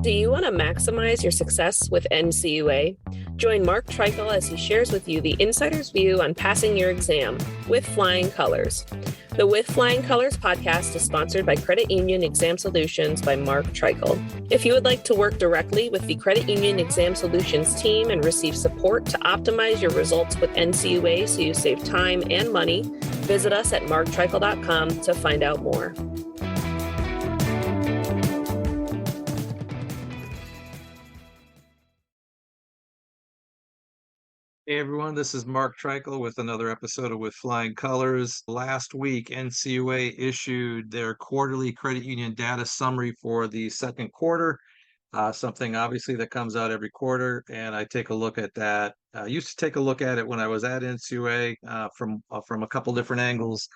Do you want to maximize your success with NCUA? Join Mark Treichel as he shares with you the insider's view on passing your exam with flying colors. The With Flying Colors podcast is sponsored by Credit Union Exam Solutions by Mark Treichel. If you would like to work directly with the Credit Union Exam Solutions team and receive support to optimize your results with NCUA so you save time and money, visit us at marktreichel.com to find out more. Hey everyone, this is Mark Treichel with another episode of With Flying Colors. Last week, NCUA issued their quarterly credit union data summary for the second quarter, something obviously that comes out every quarter, and I take a look at that. I used to take a look at it when I was at NCUA from a couple different angles,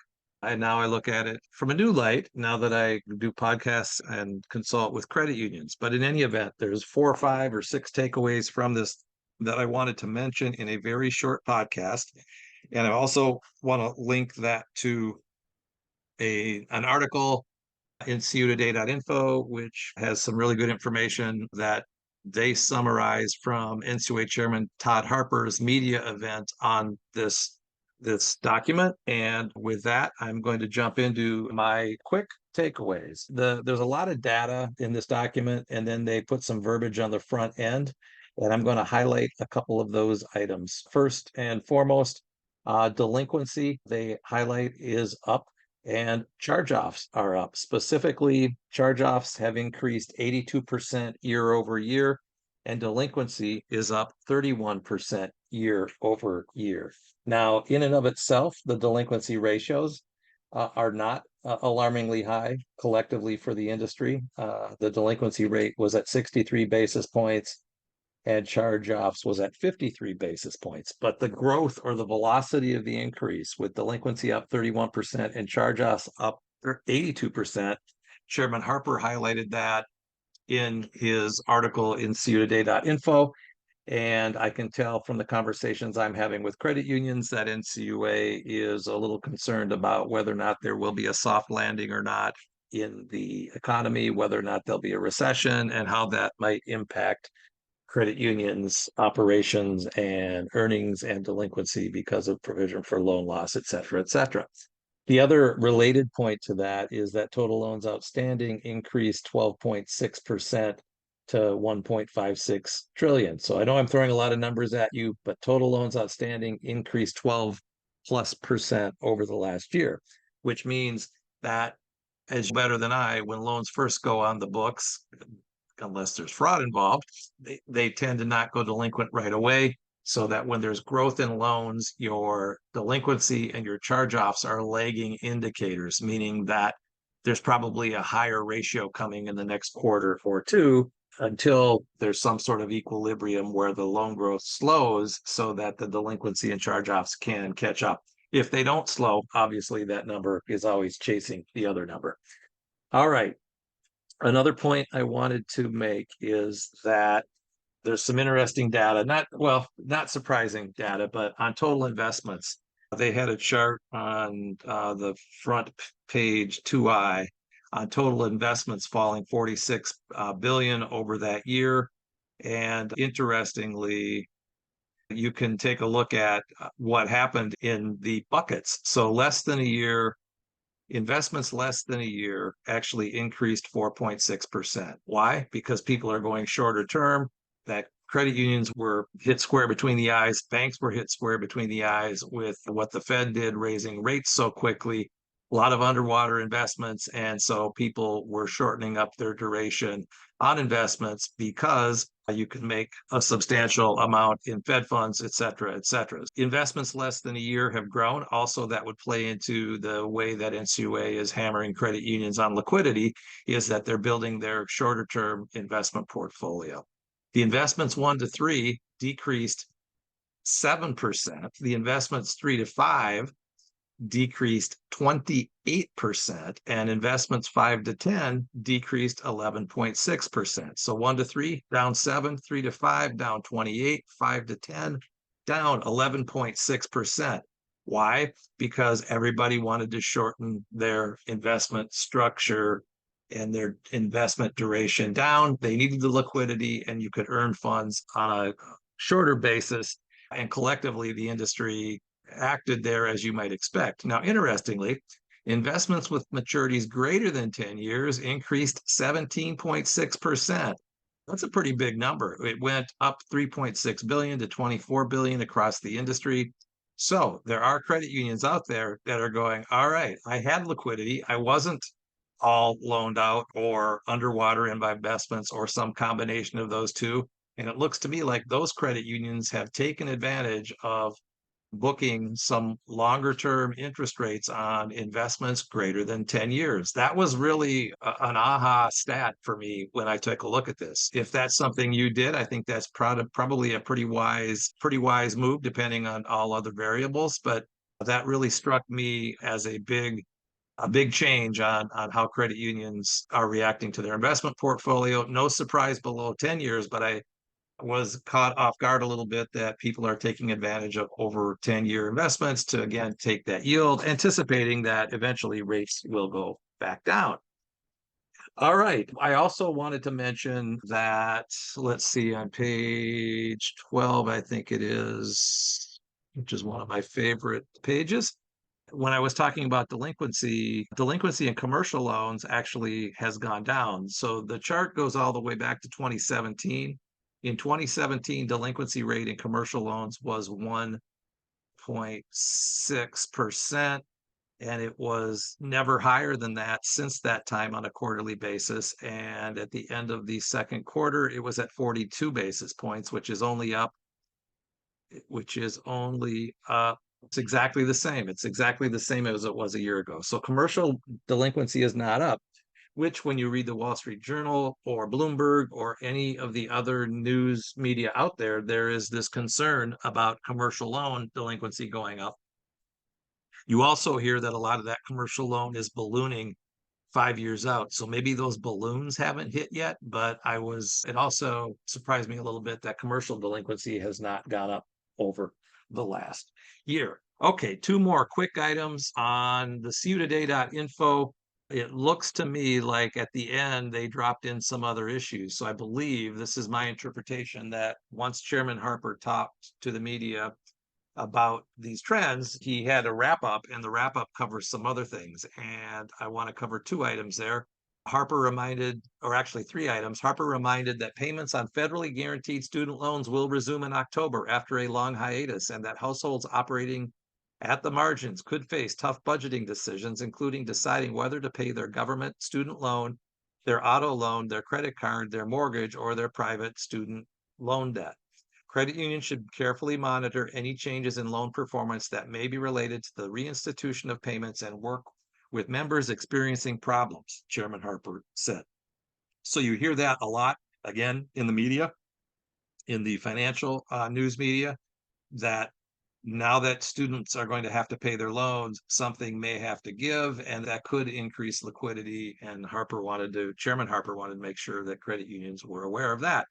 and now I look at it from a new light now that I do podcasts and consult with credit unions. But in any event, there's 4 or 5 or 6 takeaways from this that I wanted to mention in a very short podcast. And I also want to link that to an article in NCUA.info, which has some really good information that they summarize from NCUA Chairman Todd Harper's media event on this document. And with that, I'm going to jump into my quick takeaways. There's a lot of data in this document, and then they put some verbiage on the front end. And I'm going to highlight a couple of those items. First and foremost, delinquency, they highlight, is up, and charge-offs are up. Specifically, charge-offs have increased 82% year over year, and delinquency is up 31% year over year. Now, in and of itself, the delinquency ratios are not alarmingly high collectively for the industry. The delinquency rate was at 63 basis points, and charge-offs was at 53 basis points. But the growth or the velocity of the increase, with delinquency up 31% and charge-offs up 82%, Chairman Harper highlighted that in his article in NCUA.info. And I can tell from the conversations I'm having with credit unions that NCUA is a little concerned about whether or not there will be a soft landing or not in the economy, whether or not there'll be a recession, and how that might impact credit unions' operations and earnings and delinquency because of provision for loan loss, et cetera, et cetera. The other related point to that is that total loans outstanding increased 12.6% to 1.56 trillion. So I know I'm throwing a lot of numbers at you, but total loans outstanding increased 12+% over the last year, which means that, as better than I, when loans first go on the books, unless there's fraud involved, they tend to not go delinquent right away, so that when there's growth in loans, your delinquency and your charge-offs are lagging indicators, meaning that there's probably a higher ratio coming in the next quarter or two until there's some sort of equilibrium where the loan growth slows so that the delinquency and charge-offs can catch up. If they don't slow, obviously that number is always chasing the other number. All right. Another point I wanted to make is that there's some interesting data, not surprising data, but on total investments. They had a chart on the front page 2I on total investments falling 46 billion over that year. And interestingly, you can take a look at what happened in the buckets. So less than a year, investments less than a year actually increased 4.6%. Why? Because people are going shorter term, that credit unions were hit square between the eyes, banks were hit square between the eyes with what the Fed did, raising rates so quickly, a lot of underwater investments, and so people were shortening up their duration on investments because you can make a substantial amount in Fed funds, et cetera, et cetera. Investments less than a year have grown. Also, that would play into the way that NCUA is hammering credit unions on liquidity, is that they're building their shorter term investment portfolio. The investments 1 to 3 decreased 7%. The investments 3 to 5 decreased 28%, and investments 5 to 10 decreased 11.6%. So 1 to 3 down 7, 3 to 5 down 28, 5 to 10 down 11.6%. Why? Because everybody wanted to shorten their investment structure and their investment duration down. They needed the liquidity, and you could earn funds on a shorter basis. And collectively, the industry acted there as you might expect. Now, interestingly, investments with maturities greater than 10 years increased 17.6%. That's a pretty big number. It went up 3.6 billion to 24 billion across the industry. So there are credit unions out there that are going, all right, I had liquidity. I wasn't all loaned out or underwater in my investments or some combination of those two. And it looks to me like those credit unions have taken advantage of booking some longer term interest rates on investments greater than 10 years. That was really an aha stat for me when I took a look at this. If that's something you did, I think that's probably a pretty wise move, depending on all other variables. But that really struck me as a big change on how credit unions are reacting to their investment portfolio. No surprise below 10 years, but I was caught off guard a little bit that people are taking advantage of over 10-year investments to, again, take that yield, anticipating that eventually rates will go back down. All right. I also wanted to mention that, let's see, on page 12, I think it is, which is one of my favorite pages. When I was talking about delinquency in commercial loans actually has gone down. So the chart goes all the way back to 2017. In 2017, delinquency rate in commercial loans was 1.6%, and it was never higher than that since that time on a quarterly basis. And at the end of the second quarter, it was at 42 basis points, which is only up. It's exactly the same. It's exactly the same as it was a year ago. So commercial delinquency is not up, which when you read the Wall Street Journal or Bloomberg or any of the other news media out there, there is this concern about commercial loan delinquency going up. You also hear that a lot of that commercial loan is ballooning 5 years out. So maybe those balloons haven't hit yet, but it also surprised me a little bit that commercial delinquency has not gone up over the last year. Okay, two more quick items on the CUtoday.info. It looks to me like at the end they dropped in some other issues. So I believe, this is my interpretation, that once Chairman Harper talked to the media about these trends, he had a wrap up, and the wrap up covers some other things. And I want to cover two items there. Harper reminded, or actually three items. Harper reminded that payments on federally guaranteed student loans will resume in October after a long hiatus, and that households operating at the margins could face tough budgeting decisions, including deciding whether to pay their government student loan, their auto loan, their credit card, their mortgage, or their private student loan debt. Credit unions should carefully monitor any changes in loan performance that may be related to the reinstitution of payments and work with members experiencing problems, Chairman Harper said. So you hear that a lot, again, in the media, in the financial news media, that now that students are going to have to pay their loans, something may have to give, and that could increase liquidity. And Chairman Harper wanted to make sure that credit unions were aware of that.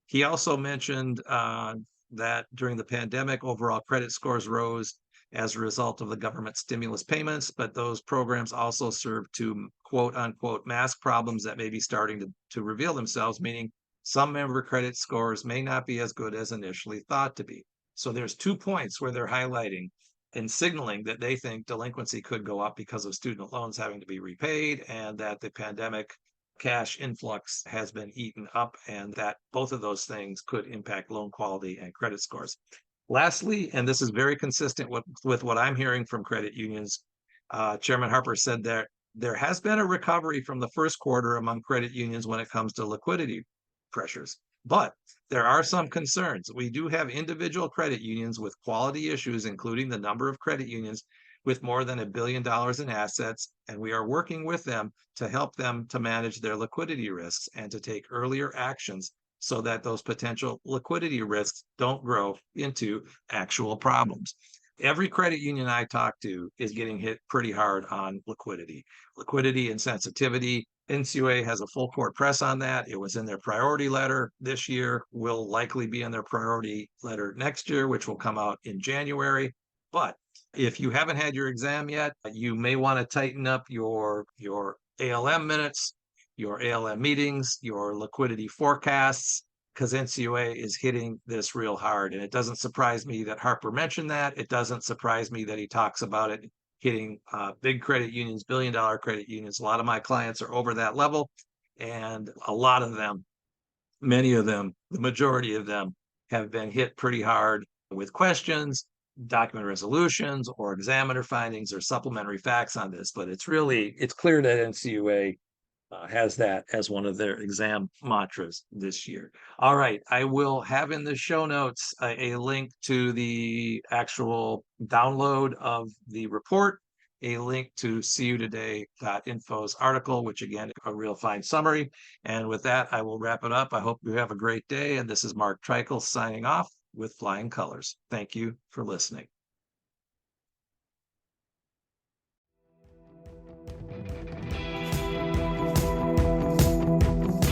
He also mentioned that during the pandemic, overall credit scores rose as a result of the government stimulus payments, but those programs also serve to, quote unquote, mask problems that may be starting to reveal themselves, meaning some member credit scores may not be as good as initially thought to be. So there's 2 points where they're highlighting and signaling that they think delinquency could go up because of student loans having to be repaid, and that the pandemic cash influx has been eaten up, and that both of those things could impact loan quality and credit scores. Lastly, and this is very consistent with what I'm hearing from credit unions, Chairman Harper said that there has been a recovery from the first quarter among credit unions when it comes to liquidity pressures. But there are some concerns. We do have individual credit unions with quality issues, including the number of credit unions with more than $1 billion in assets, and we are working with them to help them to manage their liquidity risks and to take earlier actions so that those potential liquidity risks don't grow into actual problems. Every credit union I talk to is getting hit pretty hard on liquidity and sensitivity. NCUA has a full court press on that. It was in their priority letter this year, will likely be in their priority letter next year, which will come out in January. But if you haven't had your exam yet, you may want to tighten up your ALM minutes, your ALM meetings, your liquidity forecasts, because NCUA is hitting this real hard. And it doesn't surprise me that Harper mentioned that. It doesn't surprise me that he talks about it hitting big credit unions, billion-dollar credit unions. A lot of my clients are over that level, and a lot of them, many of them, the majority of them have been hit pretty hard with questions, document resolutions, or examiner findings or supplementary facts on this. But it's clear that NCUA has that as one of their exam mantras this year. All right, I will have in the show notes a link to the actual download of the report, a link to CUtoday.info's article, which again, a real fine summary. And with that, I will wrap it up. I hope you have a great day. And this is Mark Treichel signing off with Flying Colors. Thank you for listening.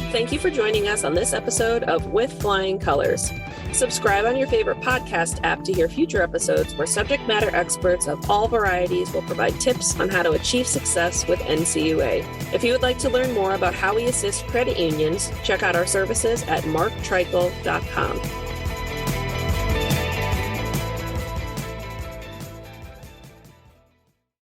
Thank you for joining us on this episode of With Flying Colors. Subscribe on your favorite podcast app to hear future episodes where subject matter experts of all varieties will provide tips on how to achieve success with NCUA. If you would like to learn more about how we assist credit unions, check out our services at marktreichel.com.